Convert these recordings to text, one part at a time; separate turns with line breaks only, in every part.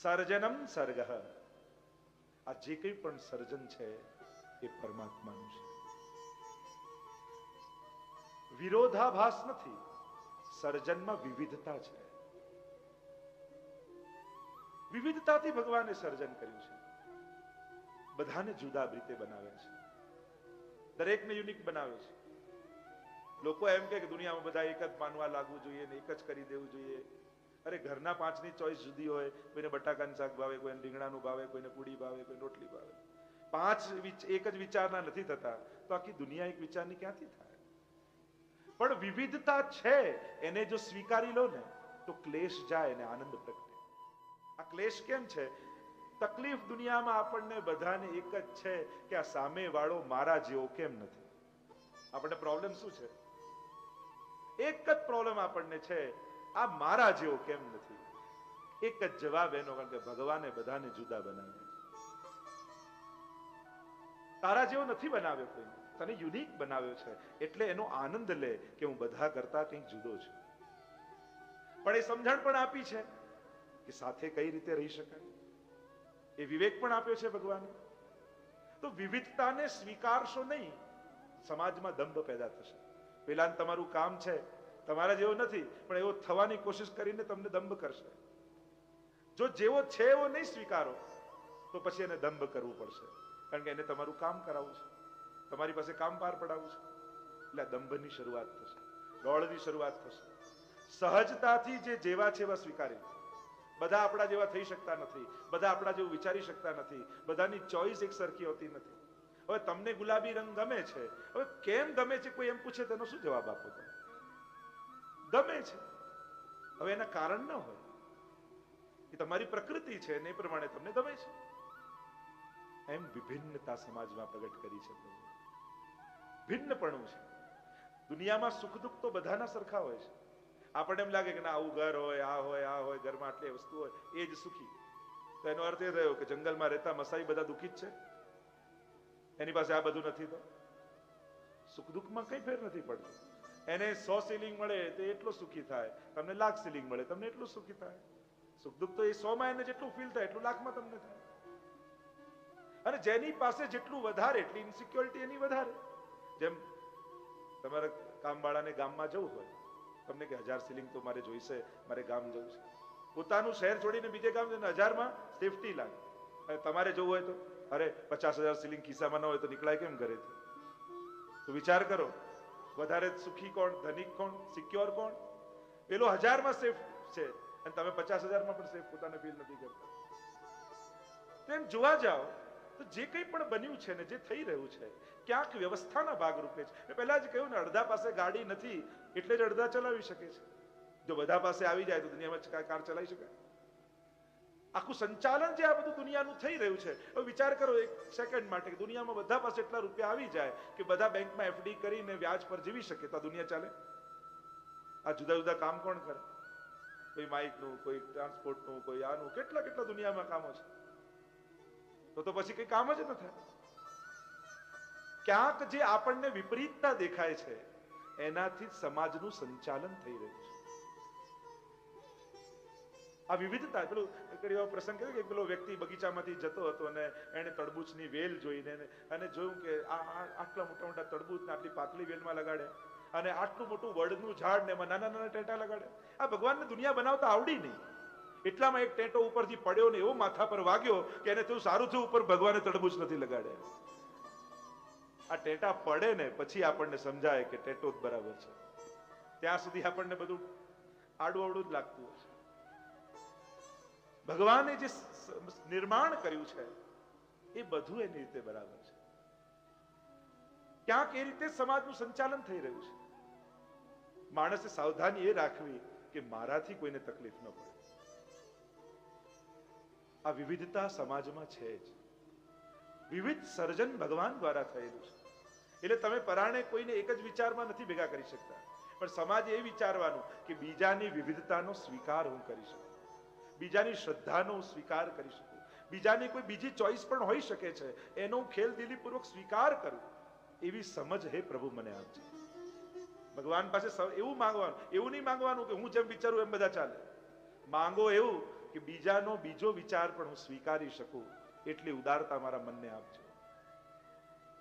સર્જનમ સર્ગ, આ જે કંઈ પણ સર્જન છે એ પરમાત્માનું છે. વિરોધાભાસ નથી, સર્જનમાં વિવિધતા છે. વિવિધતાથી ભગવાને સર્જન કર્યું છે. બધાને જુદા રીતે બનાવ્યા છે, દરેકને યુનિક બનાવ્યો છે. લોકો એમ કે દુનિયામાં બધા એક જ માનવા લાગવું જોઈએ ને એક જ કરી દેવું જોઈએ. અરે ઘરના 5ની ચોઈસ જુદી હોય, કોઈને બટાકાનું શાક ભાવે, કોઈને રીંગણાનું ભાવે, કોઈને પૂડી ભાવે, કોઈને રોટલી ભાવે. 5 એક જ વિચારના નથી થતા તો આખી દુનિયા એક વિચારની ક્યાંથી થાય? પણ વિવિધતા છે એને જો સ્વીકારી લો ને તો ક્લેશ જાય ને આનંદ પ્રગટે. આ ક્લેશ કેમ છે? તકલીફ દુનિયામાં આપણને બધાને એક જ છે કે આ સામે વાળો મારા જેવો કેમ નથી. આપણને પ્રોબ્લેમ શું છે? એક જ પ્રોબ્લેમ આપણને છે, આ મારા જેવો કેમ નથી. એક જ જવાબ એનો, કારણ કે ભગવાને બધાને જુદા બનાવ્યા. તારા જેવો નથી બનાવ્યો કોઈને, તને યુનિક બનાવ્યો છે. એટલે એનો આનંદ લે કે હું બધા કરતા કંઈક જુદો છું. પણ એ સમજણ પણ આપી છે કે સાથે કઈ રીતે રહી શકાય, એ વિવેક પણ આપ્યો છે ભગવાને. તો વિવિધતાને સ્વીકારશો નહીં, સમાજમાં દંભ પેદા થશે. પેલા તમારું કામ છે, તમારા જેવો નથી પણ એવો થવાની કોશિશ કરીને તમને દંભ કરશે. જો જેવો છે એવો નહીં સ્વીકારો તો પછી એને દંભ કરવું પડશે, કારણ કે એને તમારું કામ કરાવવું છે, તમારી પાસે કામ પાર પડાવવું છે. એટલે દંભની શરૂઆત થશે, દોડની શરૂઆત થશે. સહજતાથી જે જેવા છે એવા સ્વીકારી. બધા આપણા જેવા થઈ શકતા નથી, બધા આપણા જેવું વિચારી શકતા નથી, બધાની ચોઈસ એક સરખી હોતી નથી. હવે તમને ગુલાબી રંગ ગમે છે, હવે કેમ ગમે છે કોઈ એમ પૂછે તેનો શું જવાબ આપો? તમે ગમે છે, હવે એના કારણ ન હોય, એ તમારી પ્રકૃતિ છે ને એ પ્રમાણે તમને ગમે છે. એમ વિભિન્નતા સમાજમાં પ્રગટ કરી છે. ભિન્નપણું છે. દુનિયામાં સુખ દુઃખ તો બધાના સરખા હોય છે. આપણને એમ લાગે કે ના આવું ઘર હોય, આ હોય, આ હોય, ઘરમાં આટલી વસ્તુ હોય એ જ સુખી. તો એનો અર્થ એ થયો કે જંગલમાં રહેતા મસાઈ બધા દુઃખી જ છે, એની પાસે આ બધું નથી. તો સુખ દુઃખમાં કઈ ફેર નથી પડતો. એને 100 સિલિંગ મળે તો એટલો સુખી થાય, તમને લાખ સિલિંગ મળે તમને એટલું સુખી થાય. સુખ દુઃખ તો એ 100માં એને જેટલું ફીલ થાય એટલું લાખમાં તમને થાય. અને જેની પાસે જેટલું વધારે એટલી ઇન્સિક્યોરિટી એની વધારે. જેમ તમારા કામવાળાને ગામમાં જવું હોય, તમને કે 1000 સિલિંગ તો મારે જોઈશે, મારે ગામ જવું છે. પોતાનું શહેર છોડીને બીજે ગામ જઈને 1000માં સેફટી લાગે. અને તમારે જવું હોય તો અરે 50,000 સિલિંગ ખિસ્સામાં ન હોય તો નીકળાય કેમ ઘરેથી? તો વિચાર કરો, વધારે સુખી કોણ, ધનિક કોણ, સિક્યોર કોણ? પેલો 1000માં સેફ છે અને તમે 50,000માં પણ સેફ પોતાને ફીલ નથી કરતા. તેમ જોવા જાઓ તો જે કંઈ પણ બન્યું છે ને જે થઈ રહ્યું છે ક્યાંક વ્યવસ્થાના ભાગરૂપે છે. મેં પહેલા જ કહ્યું ને, અડધા પાસે ગાડી નથી એટલે જ અડધા ચલાવી શકે છે. જો બધા પાસે આવી જાય તો દુનિયામાં કાર ચલાવી શકાય? આખું સંચાલન જે આ બધું દુનિયાનું થઈ રહ્યું છે, હવે વિચાર કરો એક સેકન્ડ માટે કે દુનિયામાં બધા પાસે એટલા રૂપિયા આવી જાય કે બધા બેંકમાં એફડી કરીને વ્યાજ પર જીવી શકે તો આ દુનિયા ચાલે? આ જુદા જુદા કામ કોણ કરે? કોઈ માઇકનું, કોઈ ટ્રાન્સપોર્ટનું, કોઈ આનું, કેટલા કેટલા દુનિયામાં કામો છે. તો પછી કઈ કામ જ ન થાય. ક્યાંક જે આપણને વિપરીતતા દેખાય છે એનાથી સમાજનું સંચાલન થઈ રહ્યું છે. આ વિવિધતા. પેલું એવો પ્રસંગ કહ્યું કે પેલો વ્યક્તિ બગીચામાંથી જતો હતો અને એને તરબૂચની વેલ જોઈને અને જોયું કે આટલા મોટા મોટા તરબૂચને આટલી પાતળી વેલમાં લગાડ્યા અને આટલું મોટું વડનું ઝાડ ને એમાં નાના નાના ટેટા લગાડ્યા. આ ભગવાનને દુનિયા બનાવતા આવડી નહીં. એટલામાં એક ટેટો ઉપરથી પડ્યો ને એવો માથા પર વાગ્યો કે એને થયું સારું થયું ઉપર ભગવાને તરબૂચ નથી લગાડ્યા. આ ટેટા પડે ને પછી આપણને સમજાય કે ટેટો જ બરાબર છે. ત્યાં સુધી આપણને બધું આડું અવડું જ લાગતું હોય છે. ભગવાને જે નિર્માણ કર્યું છે એ બધું એની રીતે બરાબર છે. ક્યાંક એ રીતે સમાજનું સંચાલન થઈ રહ્યું છે. માણસે સાવધાની એ રાખવી કે મારાથી કોઈને તકલીફ ન પડે. આ વિવિધતા સમાજમાં છે જ. વિવિધ સર્જન ભગવાન દ્વારા થયેલું છે. એટલે તમે પરાણે કોઈને એક જ વિચારમાં નથી ભેગા કરી શકતા, પણ સમાજ એ વિચારવાનું કે બીજાની વિવિધતાનો સ્વીકાર હું કરી શકું, બીજાની શ્રદ્ધાનો સ્વીકાર કરી શકું, બીજાની કોઈ બીજી ચોઈસ પણ હોઈ શકે છે એનો ખેલદિલીપૂર્વક સ્વીકાર કરું. એવી સમજ હે પ્રભુ મને આપજે. ભગવાન પાસે એવું માંગવાનું, એવું નહીં માંગવાનું કે હું જેમ વિચારું એમ બધા ચાલે. માંગો એવું કે બીજાનો બીજો વિચાર પણ હું સ્વીકારી શકું એટલી ઉદારતા મારા મનને આપજો.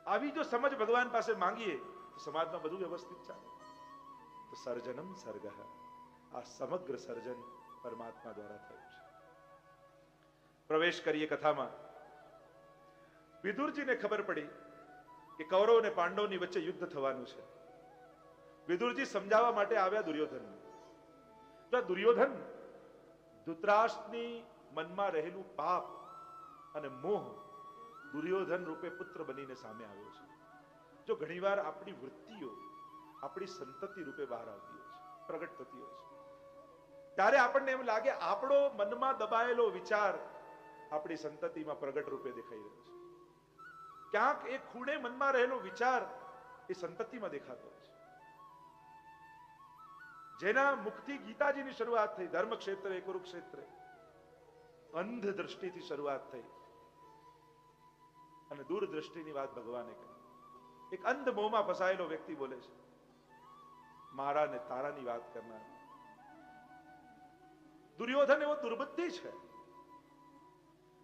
આવી જો સમજ ભગવાન પાસે માંગીએ તો સમાજમાં બધું વ્યવસ્થિત ચાલે. તો સર્જનમ સર્ગ, આ સમગ્ર સર્જન પરમાત્મા દ્વારા થયું છે. પ્રવેશ કરીએ કથામાં. વિદુરજીને ખબર પડી કે કૌરવ અને પાંડવની વચ્ચે યુદ્ધ થવાનું છે. વિદુરજી સમજાવવા માટે આવ્યા દુર્યોધનને. તો દુર્યોધન ધૃતરાષ્ટ્રની મનમાં રહેલું પાપ અને મોહ દુર્યોધન રૂપે પુત્ર બનીને સામે આવ્યો છે. જો ઘણીવાર આપણી વૃત્તિઓ આપણી સંતતિ રૂપે બહાર આવતી હોય છે, પ્રગટ થતી હોય છે, ત્યારે આપણને એમ લાગે આપણો મનમાં દબાયેલો વિચાર આપણી સંતતિમાં પ્રગટ રૂપે દેખાઈ રહ્યો છે. ક્યાંક એ ખૂણે મનમાં રહેલો વિચાર એ સંતતિમાં દેખાતો હોય છે. જેના મુખથી ગીતાજીની શરૂઆત થઈ, ધર્મ ક્ષેત્રે કુરુક્ષેત્રે અંધ દ્રષ્ટિથી શરૂઆત થઈ અને દૂરદ્રષ્ટિની વાત ભગવાને કરી. એક અંધ મોહમાં ફસાયેલો વ્યક્તિ બોલે છે, મારા ને તારાની વાત કરનાર. દુર્યોધન એવો દુર્બુદ્ધિ છે,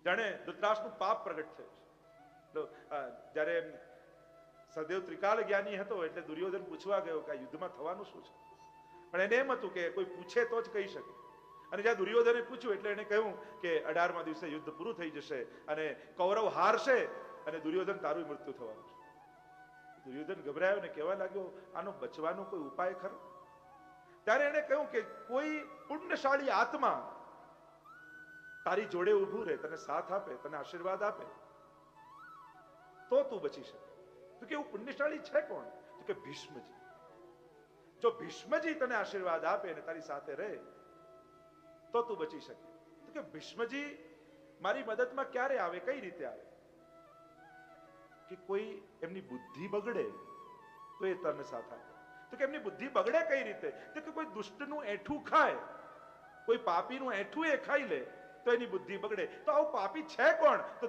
જાણે ધૃતરાષ્ટ્રનું પાપ પ્રગટ થયું છે. જ્યારે સદેવ ત્રિકાળ જ્ઞાની હતો એટલે દુર્યોધન પૂછવા ગયો કે આ યુદ્ધમાં થવાનું શું છે, પણ એને એમ હતું કે કોઈ પૂછે તો જ કહી શકે. અને જ્યાં દુર્યોધને પૂછ્યું એટલે એને કહ્યું કે 18મા દિવસે યુદ્ધ પૂરું થઈ જશે અને કૌરવ હારશે અને દુર્યોધન તારું મૃત્યુ થવાનું છે. દુર્યોધન ગભરાયો ને કહેવા લાગ્યો, આનો બચવાનો કોઈ ઉપાય ખરો? ત્યારે એને કહ્યું કે કોઈ પુણ્યશાળી આત્મા તારી જોડે ઊભું રહે, તને સાથ આપે, તને આશીર્વાદ આપે તો તું બચી શકે. તો કે એવું પુણ્યશાળી છે કોણ? તો કે ભીષ્મજી. જો ભીષ્મજી તને આશીર્વાદ આપે અને તારી સાથે રહે તો તું બચી શકે. તો કે ભીષ્મજી મારી મદદમાં ક્યારે આવે, કઈ રીતે આવે? કે કોઈ એમની બુદ્ધિ બગડે તો એ તને સાથ આપે. તો કે એમની બુદ્ધિ બગડે કઈ રીતે? તો કે કોઈ દુષ્ટનું એઠું ખાય, કોઈ પાપીનું એઠું એ ખાઈ લે તો એની બુદ્ધિ બગડે. તો આવું પાપી છે કોણ? તો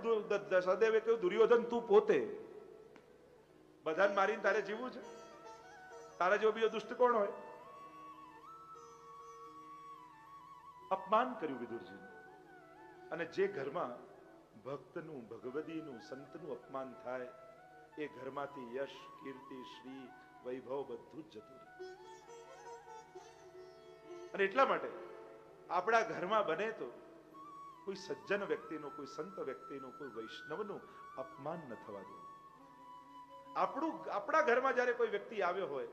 સદેવે કહ્યું, દુર્યોધન તું પોતે. બધાને મારીને તારે જીવવું છે? તારા જેવો બીજો દુષ્ટ કોણ હોય? અપમાન કર્યું વિદુરજી. અને જે ઘરમાં ભક્તનું, ભગવદીનું, સંતનું અપમાન થાય એ ઘરમાંથી યશ, કીર્તિ, શ્રી, વૈભવ બધું જ જતું રહે. અને એટલા માટે આપણા ઘરમાં બને તો કોઈ સજ્જન વ્યક્તિનું, કોઈ સંત વ્યક્તિનું, કોઈ વૈષ્ણવનું અપમાન ન થવા દે. આપણા ઘરમાં જ્યારે કોઈ વ્યક્તિ આવ્યો હોય,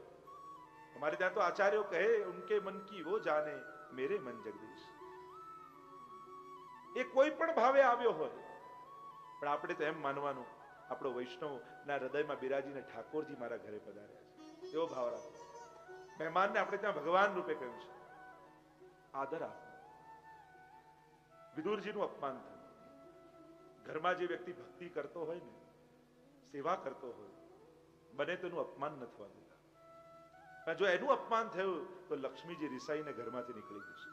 हमारे ત્યાં તો આચાર્યો કહે, ઉનકે મન કી વો જાને, મેરે મન જગદીશ. એ કોઈ પણ ભાવે આવ્યો હોય, પણ આપણે તો એમ માનવાનું આપણો વૈષ્ણવના હૃદયમાં બિરાજીને ઠાકોરજી મારા ઘરે પધાર્યા છે, એવો ભાવ રાખો. મહેમાનને આપણે ત્યાં ભગવાન રૂપે કહ્યું છે, આદર આપો. વિદુરજીનું અપમાન થયું. ઘરમાં જે વ્યક્તિ ભક્તિ કરતો હોય ને, સેવા કરતો હોય, બને તેનું અપમાન ન થવા દેતા. જો એનું અપમાન થયું તો લક્ષ્મીજી રિસાઈને ઘરમાંથી નીકળી જશે.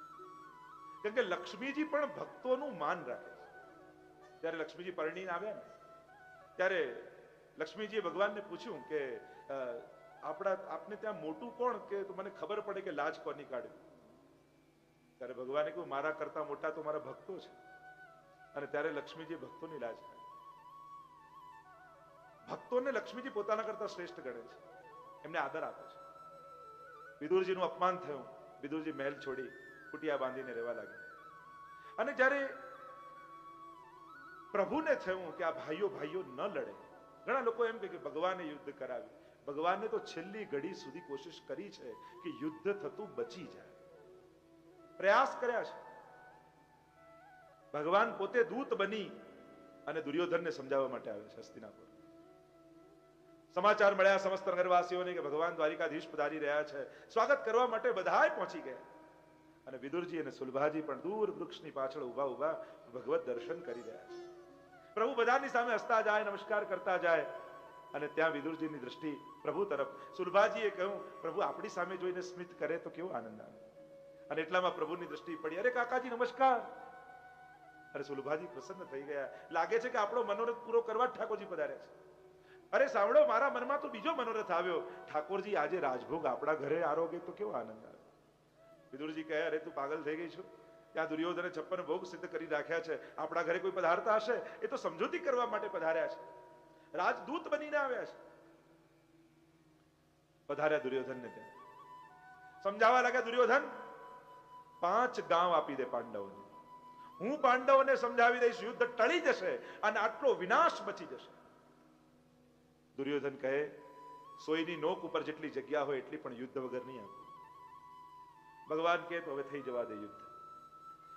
કેમ કે લક્ષ્મીજી પણ ભક્તોનું માન રાખે છે. ત્યારે લક્ષ્મીજી પરણીને આવ્યા ને, ત્યારે લક્ષ્મીજીએ ભગવાનને પૂછ્યું કે આપને ત્યાં મોટું કોણ, કે મને ખબર પડે કે લાજ કોની કાઢવી. ત્યારે ભગવાને કહ્યું, મારા કરતા મોટા તો મારા ભક્તો છે. અને ત્યારે લક્ષ્મીજી ભક્તોની લાજ કાઢી. ભક્તોને લક્ષ્મીજી પોતાના કરતા શ્રેષ્ઠ ગણે છે, એમને આદર આપે છે. વિદુરજીનું અપમાન થયું. વિદુરજી મહેલ છોડી કુટિયા બાંધીને રહેવા લાગ્યા. અને જ્યારે પ્રભુને થયું કે આ ભાઈઓ ભાઈઓ ન લડે, ઘણા લોકો એમ કહે કે ભગવાને યુદ્ધ કરાવી. ભગવાને તો છેલ્લી ઘડી સુધી કોશિશ કરી છે કે યુદ્ધ થતું બચી જાય, પ્રયાસ કર્યા છે. ભગવાન પોતે દૂત બની અને દુર્યોધનને સમજાવવા માટે આવે છે હસ્તિનાપુર. સમાચાર મળ્યા સમસ્ત નગરવાસીઓને કે ભગવાન દ્વારિકાધીશ પધારી રહ્યા છે. સ્વાગત કરવા માટે બધાય પહોંચી ગયા. અને વિદુરજી અને સુલભાજી પણ દૂર વૃક્ષની પાછળ ઉભા ઉભા ભગવત દર્શન કરી રહ્યા છે. પ્રભુ બધાની સામે હસતા જાય, નમસ્કાર કરતા જાય. અને ત્યાં વિદુરજીની દ્રષ્ટિ પ્રભુ તરફ. સુલભાજીએ કહ્યું, પ્રભુ આપણી સામે જોઈને સ્મિત કરે તો કેવો આનંદ આવે. અને એટલામાં પ્રભુની દ્રષ્ટિ પડી, અરે કાકાજી નમસ્કાર. અરે સુલભાજી પ્રસન્ન થઈ ગયા. લાગે છે કે આપણો મનોરથ પૂરો કરવા જ ઠાકોરજી પધાર્યા છે. અરે સાંભળો, મારા મનમાં તો બીજો મનોરથ આવ્યો. ઠાકોરજી આજે રાજભોગ આપણા ઘરે આરોગે તો કેવો આનંદ આવે. વિદુરજી કહે, અરે તું પાગલ થઈ ગઈ છું? ત્યાં દુર્યોધને 56 ભોગ સિદ્ધ કરી રાખ્યા છે. આપણા ઘરે કોઈ પધારતા હશે એ તો સમજૂતી કરવા માટે પધાર્યા છે, રાજદૂત બનીને આવ્યા છે. પધાર્યા દુર્યોધનને ત્યાં, સમજાવવા લાગ્યા, દુર્યોધન 5 ગામ આપી દે પાંડવોને, હું પાંડવોને સમજાવી દઈશ, યુદ્ધ ટળી જશે અને આટલો વિનાશ બચી જશે. દુર્યોધન કહે, સોયની નોક ઉપર જેટલી જગ્યા હોય એટલી પણ યુદ્ધ વગર નહીં આપે. ભગવાન કહે તો હવે થઈ જવા દે યુદ્ધ.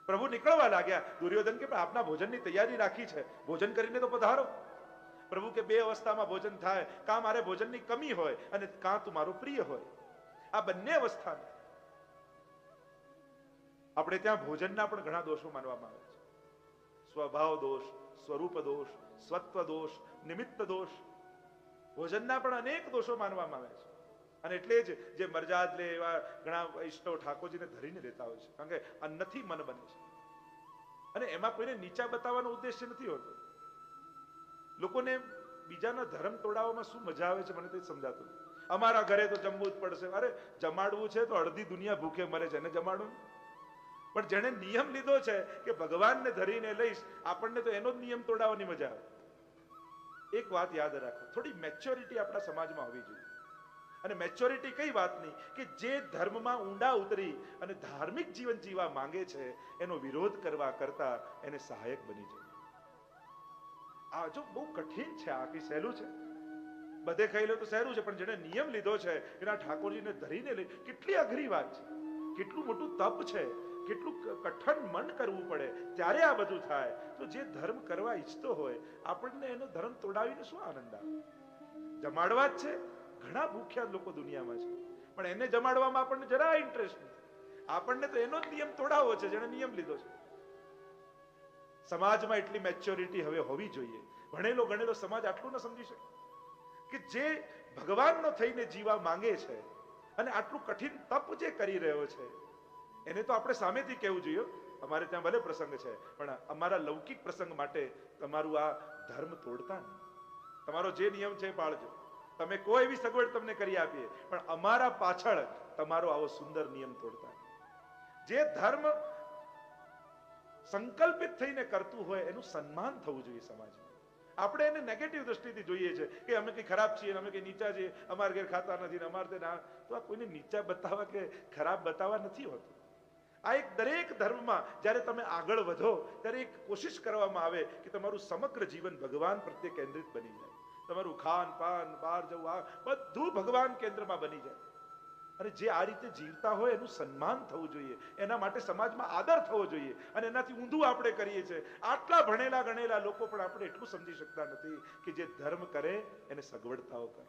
પ્રભુ નીકળવા લાગ્યા. દુર્યોધન કે આપના ભોજનની તૈયારી રાખી છે, ભોજન કરીને તો પધારો. પ્રભુ કે 2 અવસ્થામાં ભોજન થાય, કાં મારે ભોજનની કમી હોય અને કાં તું મારો પ્રિય હોય. આ બંને અવસ્થામાં આપણે ત્યાં ભોજનના પણ ઘણા દોષો માનવામાં આવે છે. સ્વભાવ દોષ, સ્વરૂપ દોષ, સ્વત્વ દોષ, નિમિત્ત દોષ, ભોજનના પણ અનેક દોષો માનવામાં આવે છે. અને એટલે જ જે મરજાદ લે એવા ઘણા વૈષ્ણવ ઠાકોરજીને ધરીને રહેતા હોય છે, કારણ કે અન્નથી મન બને છે. અને એમાં કોઈને નીચા બતાવવાનો ઉદ્દેશ્ય નથી હોતો. લોકોને બીજાના ધર્મ તોડાવવામાં શું મજા આવે છે મને તો સમજાતું. અમારા ઘરે તો જમવું જ પડશે. અરે જમાડવું છે તો અડધી દુનિયા ભૂખે મરે છે, એને જમાડો. પણ જેને નિયમ લીધો છે કે ભગવાનને ધરીને લઈશ, આપણને તો એનો જ નિયમ તોડાવવાની મજા આવે. એક વાત યાદ રાખો, થોડી મેચ્યોરિટી આપણા સમાજમાં હોવી જોઈએ. અને મેચ્યોરિટી કઈ વાતની કે જે ધર્મમાં ઊંડા ઉતરી અને ધાર્મિક જીવન જીવવા માંગે છે એનો વિરોધ કરવા કરતા એને સહાયક બની જાય. આ જો બહુ કઠિન છે, આ કઈ સહેલું છે? બધે ખાઈ લો તો સહેલું છે, પણ જેને નિયમ લીધો છે એના ઠાકોરજીને ધરીને લઈ, કેટલી અઘરી વાત છે, કેટલું મોટું તપ છે, કેટલું કઠણ મન કરવું પડે ત્યારે આ બધું થાય. તો જે ધર્મ કરવા ઈચ્છતો હોય આપણને એનો ધર્મ તોડાવીને શું આનંદ આવે? જમાડવા જ છે. ઘણા ભૂખ્યા લોકો દુનિયામાં છે, પણ એને જમાડવામાં આપણને જરા ઇન્ટરેસ્ટ નથી. આપણને તો એનો જ નિયમ તોડાવવો છે જેને નિયમ લીધો છે. સમાજમાં એટલી મેચ્યોરિટી હવે હોવી જોઈએ. ભણેલો ગણેલો સમાજ આટલું ન સમજી શકે કે જે ભગવાનનો થઈને જીવા માંગે છે અને આટલું કઠિન તપ જે કરી રહ્યો છે એને તો આપણે સામેથી કહેવું જોઈએ, અમારે ત્યાં ભલે પ્રસંગ છે પણ અમારા લૌકિક પ્રસંગ માટે તમારું આ ધર્મ તોડતા નહીં. તમારો જે નિયમ છે પાળજો. તમે કોઈ એવી સગવડ તમને કરી આપીએ, પણ અમારા પાછળ તમારો આવો સુંદર નિયમ તોડતા નહીં. જે ધર્મ સંકલ્પિત થઈને કરતું હોય એનું સન્માન થવું જોઈએ સમાજમાં. આપણે એને નેગેટિવ દ્રષ્ટિથી જોઈએ છે કે અમે કઈ ખરાબ છીએ, અમે કઈ નીચા છીએ, અમારે ઘેર ખાતા નથી, અમારે તે ના. તો આ કોઈને નીચા બતાવવા કે ખરાબ બતાવવા નથી હોતું. આ એક દરેક ધર્મમાં જ્યારે તમે આગળ વધો ત્યારે એક કોશિશ કરવામાં આવે કે તમારું સમગ્ર જીવન ભગવાન પ્રત્યે કેન્દ્રિત બની જાય. તમારું ખાન પાન, બહાર જવું, આ બધું ભગવાન કેન્દ્રમાં બની જાય. અને જે આ રીતે જીવતા હોય એનું સન્માન થવું જોઈએ, એના માટે સમાજમાં આદર થવો જોઈએ. અને એનાથી ઊંધું આપણે કરીએ છીએ. આટલા ભણેલા ગણેલા લોકો પણ આપણે એટલું સમજી શકતા નથી કે જે ધર્મ કરે એને સગવડતાઓ કરો,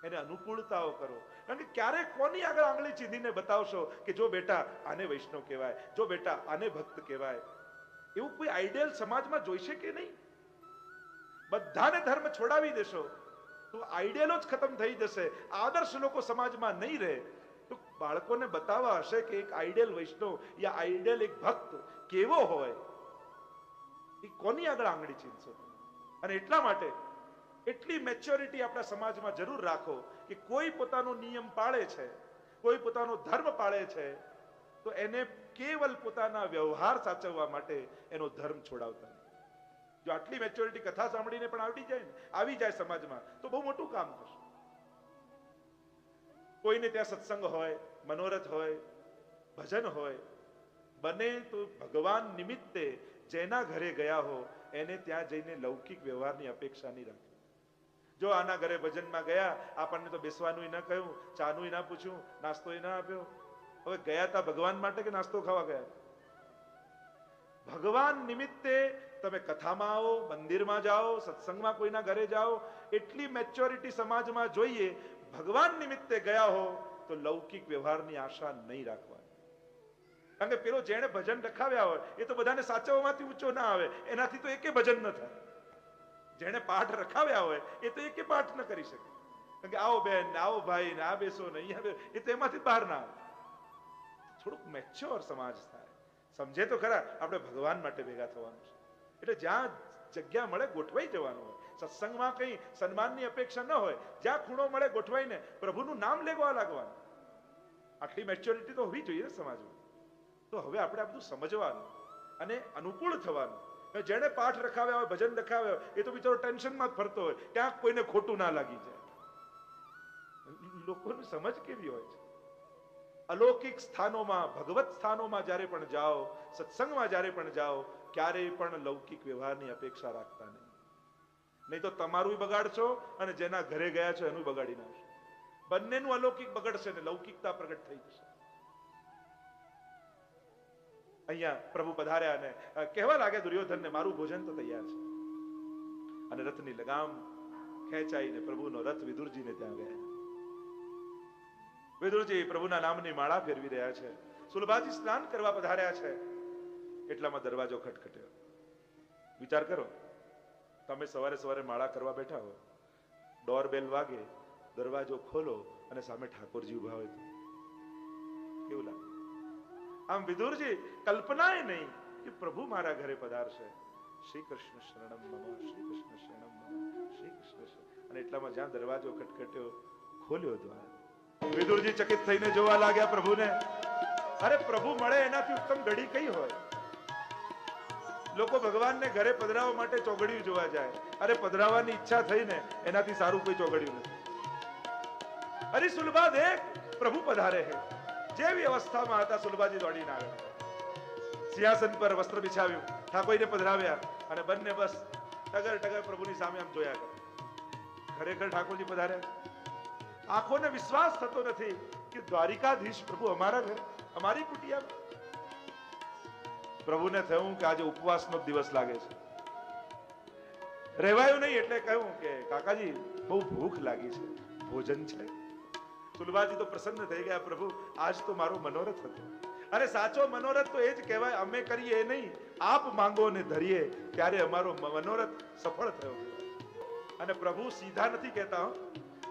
એને અનુકૂળતાઓ કરો. કારણ કે ક્યારેક કોની આગળ આંગળી ચીંધીને બતાવશો કે જો બેટા આને વૈષ્ણવ કહેવાય, જો બેટા આને ભક્ત કહેવાય, એવું કોઈ આઈડિયલ સમાજમાં જોઈશે કે નહીં? બધાને ધર્મ છોડાવી દેશો તો આઈડિયલો જ ખતમ થઈ જશે. આદર્શ લોકો સમાજમાં નહીં રહે તો બાળકોને બતાવવા હશે કે એક આઈડિયલ વૈષ્ણવ યા આઈડિયલ એક ભક્ત કેવો હોય, એ કોની આગળ આંગળી ચીંધશો? અને એટલા માટે એટલી મેચ્યોરિટી આપણા સમાજમાં જરૂર રાખો કે કોઈ પોતાનો નિયમ પાળે છે, કોઈ પોતાનો ધર્મ પાળે છે તો એને કેવલ પોતાના વ્યવહાર સાચવવા માટે એનો ધર્મ છોડાવતા નહીં. જો આટલી મેચ્યોરિટી કથા સાંભળીને પણ આવી જાય સમાજમાં તો બહુ મોટું કામ થશે. કોઈને ત્યાં સત્સંગ હોય, મનોરથ હોય, ભજન હોય, બને તો ભગવાન નિમિત્તે જેના ઘરે ગયા હો એને ત્યાં જઈને લૌકિક વ્યવહારની અપેક્ષા નહીં રાખે. જો આના ઘરે ભજનમાં ગયા, આપણને તો બેસવાનું ન કહ્યું, ચાનું ના પૂછ્યું, નાસ્તો ના આપ્યો. હવે ગયા તા ભગવાન માટે કે નાસ્તો ખાવા ગયા? ભગવાન નિમિત્તે તમે કથામાં આવો, મંદિરમાં જાઓ, સત્સંગમાં કોઈના ઘરે જાઓ, એટલી મેચ્યોરિટી સમાજમાં જોઈએ. ભગવાન નિમિત્તે ગયા હો તો લૌકિક વ્યવહારની આશા નહીં રાખવાની. કારણ કે પેલો જેણે ભજન રખાવ્યા હોય એ તો બધાને સાચવવામાંથી ઊંચો ના આવે, એનાથી તો એકે ભજન ન થાય. જેણે પાઠ રખાવ્યા હોય એ તો એકે પાઠ ન કરી શકે. કારણ કે આવો બેન, આવો ભાઈ, આ બેસો ને અહીંયા બેસો, એ તો એમાંથી બહાર ના આવે. થોડુંક મેચ્યોર સમાજ થાય, સમજે તો ખરા આપણે ભગવાન માટે ભેગા થવાનું છે. એટલે જ્યાં જગ્યા મળે ગોઠવાઈ જવાનું હોય. સત્સંગમાં કઈ સન્માનની અપેક્ષા ન હોય, જ્યાં ખૂણો મળે ગોઠવાઈને પ્રભુનું નામ લેવા લાગવાનું. આટલી મેચ્યોરિટી તો હોવી જોઈએ સમાજમાં. તો હવે આપણે આ બધું સમજવાનું અને અનુકૂળ થવાનું. જેને પાઠ રખાવ્યા હોય, ભજન રખાવ્યા હોય, એ તો બિચારો ટેન્શનમાં જ ફરતો હોય, ક્યાંક કોઈને ખોટું ના લાગી જાય. લોકોની સમજ કેવી હોય છે? અલૌકિક સ્થાનોમાં, ભગવત સ્થાનોમાં જ્યારે પણ જાઓ, સત્સંગમાં જ્યારે પણ જાઓ, ક્યારેય પણ લૌકિક વ્યવહારની અપેક્ષા રાખતા નહીં. નહીં તો તમારું બગાડશો અને જેના ઘરે ગયા છો એનું બગાડી નાખશો. બંનેનું અલૌકિક બગડશે ને લૌકિકતા પ્રગટ થઈ જશે. અહીંયા પ્રભુ પધાર્યા અને કહેવા લાગે દુર્યોધનને, મારું ભોજન તો તૈયાર છે. અને રથની લગામ ખેંચાઈને પ્રભુનો રથ વિદુરજીને ત્યાં ગયા. વિદુરજી પ્રભુના નામની માળા ફેરવી રહ્યા છે. સુલભાજી સ્નાન કરવા પધાર્યા છે. એટલામાં દરવાજો ખટખટ્યો. વિચાર કરો, તમે સવારે સવારે માળા કરવા બેઠા હો, ડોરબેલ વાગે, દરવાજો ખોલો અને સામે ઠાકોરજી ઉભા હોય તો કેવું લાગે? આમ વિદુરજી કલ્પનાએ નહીં કે પ્રભુ મારા ઘરે પધારશે. શ્રી કૃષ્ણ શરણમ મમ, શ્રી કૃષ્ણ શરણમ મમ, શ્રી કૃષ્ણ. અને એટલામાં જ્યાં દરવાજો ખટખટ્યો, ખોલ્યો દ્વાર, વિદુરજી ચકિત થઈને જોવા લાગ્યા પ્રભુને. અરે પ્રભુ મળે એનાથી ઉત્તમ ઘડી કઈ હોય? લોકો ભગવાનને ઘરે પધરાવવા માટે ચોગડિયું જોવા જાય. અરે પધરાવવાની ઈચ્છા થઈને એનાથી સારું કોઈ ચોગડિયું નથી. અરે સુલભા દેખ, પ્રભુ પધારે હે. જેવી અવસ્થામાં હતા સુલભાજી દોડીને આવ્યા. સિંહાસન પર વસ્ત્ર બિછાવ્યું, ઠાકોરને પધરાવ્યા અને બંને બસ ટગર ટગર પ્રભુની સામે આમ જોયા કરે. ખરેખર ઠાકોરજી પધાર્યા. આંખોને વિશ્વાસ થતો નથી કે દ્વારિકાધીશ પ્રભુ અમારા ઘરે, અમારી કુટિયામાં. પ્રભુને થયું કે આજે ઉપવાસનો દિવસ લાગે છે, રહેવાયું નહીં. એટલે કહ્યું કે કાકાજી બહુ ભૂખ લાગી છે, ભોજન છે? સુલભાજી તો પ્રસન્ન થઈ ગયા. પ્રભુ આજ તો મારો મનોરથ હતો. અરે સાચો મનોરથ તો એ જ કહેવાય, અમે કરીએ એ નહીં, આપ માંગો ને ધરીએ ત્યારે અમારો મનોરથ સફળ થયો. અને પ્રભુ સીધા નથી કહેતા,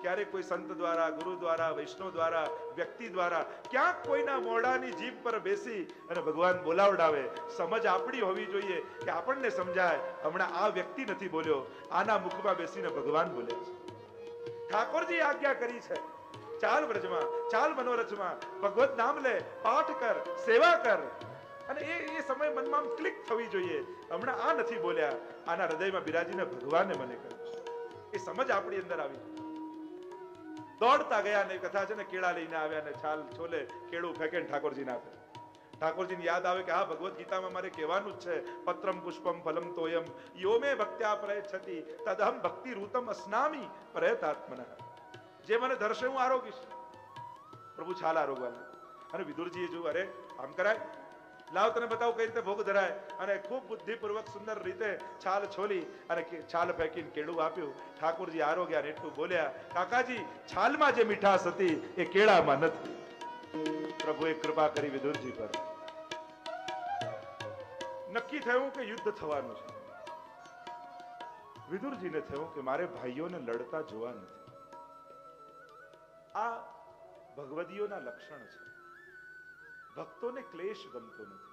ક્યારેક કોઈ સંત દ્વારા, ગુરુ દ્વારા, વૈષ્ણવ દ્વારા, વ્યક્તિ દ્વારા ક્યાંક કોઈના મોઢાની જીભ પર બેસી અને ભગવાન બોલાવડાવે. સમજ આપણી હોવી જોઈએ કે આપણને સમજાય, હમણાં આ વ્યક્તિ નથી બોલ્યો, આના મુખમાં બેસીને ભગવાન બોલે છે. ઠાકોરજી આજ્ઞા કરી છે, ચાલ બ્રજમાં, ચાલ મનોરથમાં, ભગવત નામ લે, પાઠ કર, સેવા કર. અને એ સમય મનમાં ક્લિક થવી જોઈએ, હમણાં આ નથી બોલ્યા, આના હૃદયમાં બિરાજીને ભગવાને મને કહ્યું. એ સમજ આપણી અંદર આવી. દોડતા ગયા ને કથા છે ને, કેળા લઈને આવ્યા ને છાલ છોલે કેળું ફેંકે ઠાકોરજીને આપે. ઠાકોરજીને યાદ આવે કે હા, ભગવદ્ ગીતામાં મારે કહેવાનું જ છે, પત્રમ પુષ્પમ ફલમ તોયમ યો મે ભક્ત્યા પ્રયચ્છતિ તદહમ ભક્તિ રૂતમ અસ્નામી પ્રયતાત્મનઃ. જે મને ધરશે હું આરોગીશ. પ્રભુ છાલ આરોગવાના. અને વિદુરજીએ જોયું, અરે આમ કરાય, લાવ તને બતાવું કઈ રીતે ભોગ ધરાય. અને ખૂબ બુદ્ધિપૂર્વક સુંદર રીતે છાલ છોલી અને છાલ ફેંકીને કેળું આપ્યું. ઠાકોરજી આરોગ્યા ને એટલું બોલ્યા, કાકાજી છાલમાં જે મીઠાશ હતી એ કેળામાં નથી. પ્રભુએ કૃપા કરી વિદુરજી પર. નક્કી થયું કે યુદ્ધ થવાનું છે. વિદુરજીને થયું કે મારે ભાઈઓને લડતા જોવા નથી. આ ભગવદીઓના લક્ષણ છે. ભક્તોને ક્લેશ ગમતો નથી.